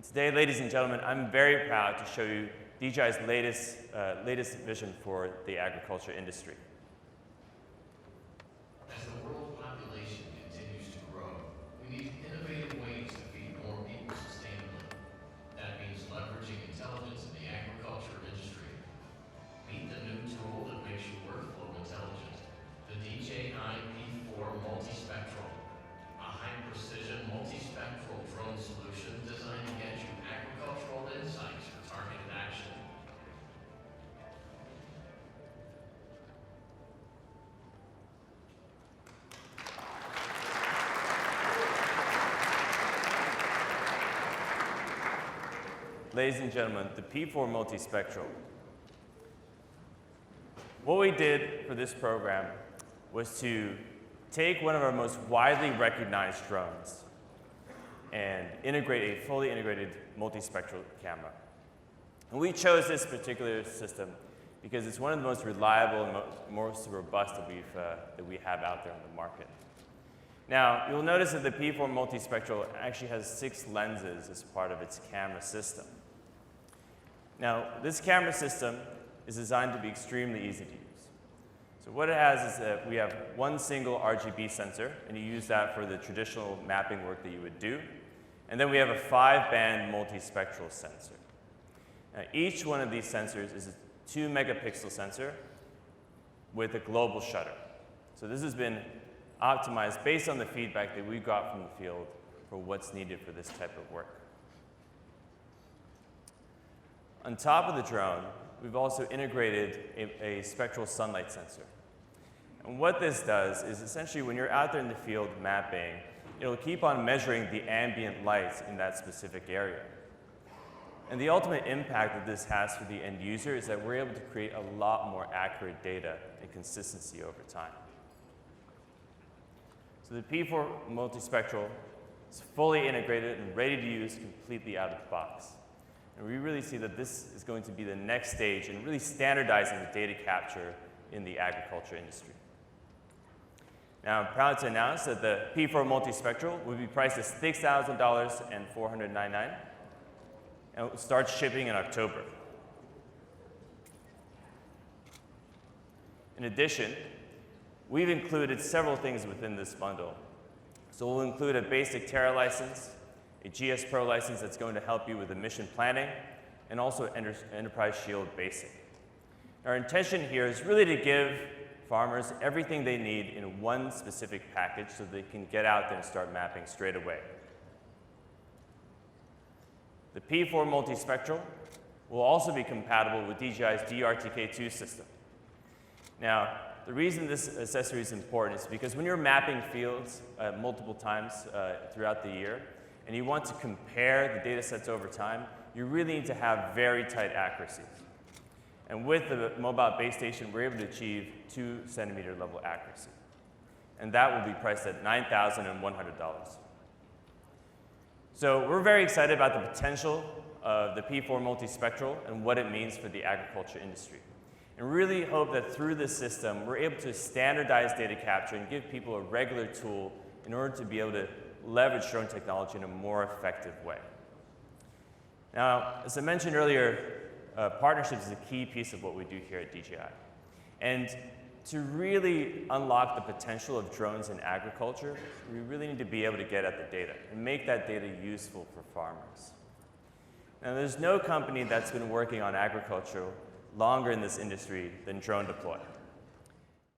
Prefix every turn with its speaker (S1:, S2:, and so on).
S1: Today, ladies and gentlemen, I'm very proud to show you DJI's latest vision for the agriculture industry.
S2: As the world population continues to grow, we need innovative ways to feed more people sustainably. That means leveraging intelligence in the agriculture industry. Meet the new tool that makes your workflow intelligent, the DJI P4 Multispectral, a high-precision multispectral drone solution designed to get you agricultural insights for targeted action.
S1: Ladies and gentlemen, the P4 Multispectral. What we did for this program was to take one of our most widely recognized drones and integrate a fully integrated multispectral camera. And we chose this particular system because it's one of the most reliable and most robust that we have out there on the market. Now, you'll notice that the P4 Multispectral actually has 6 lenses as part of its camera system. Now, this camera system is designed to be extremely easy to use. So what it has is that we have one single RGB sensor, and you use that for the traditional mapping work that you would do. And then we have a 5-band multispectral sensor. Now, each one of these sensors is a 2-megapixel sensor with a global shutter. So this has been optimized based on the feedback that we got from the field for what's needed for this type of work. On top of the drone, we've also integrated a spectral sunlight sensor. And what this does is essentially when you're out there in the field mapping, it'll keep on measuring the ambient light in that specific area. And the ultimate impact that this has for the end user is that we're able to create a lot more accurate data and consistency over time. So the P4 Multispectral is fully integrated and ready to use completely out of the box. And we really see that this is going to be the next stage in really standardizing the data capture in the agriculture industry. Now, I'm proud to announce that the P4 Multispectral will be priced at $6,000,499, and it will start shipping in October. In addition, we've included several things within this bundle. So we'll include a basic Terra license, a GS Pro license that's going to help you with emission planning, and also Enterprise Shield Basic. Our intention here is really to give farmers everything they need in one specific package so they can get out there and start mapping straight away. The P4 Multispectral will also be compatible with DJI's DRTK2 system. Now, the reason this accessory is important is because when you're mapping fields multiple times throughout the year, and you want to compare the data sets over time, you really need to have very tight accuracies. And with the mobile base station, we're able to achieve 2-centimeter level accuracy. And that will be priced at $9,100. So we're very excited about the potential of the P4 Multispectral and what it means for the agriculture industry. And really hope that through this system, we're able to standardize data capture and give people a regular tool in order to be able to leverage drone technology in a more effective way. Now, as I mentioned earlier, partnerships is a key piece of what we do here at DJI. And to really unlock the potential of drones in agriculture, we really need to be able to get at the data and make that data useful for farmers. Now, there's no company that's been working on agriculture longer in this industry than Drone Deploy.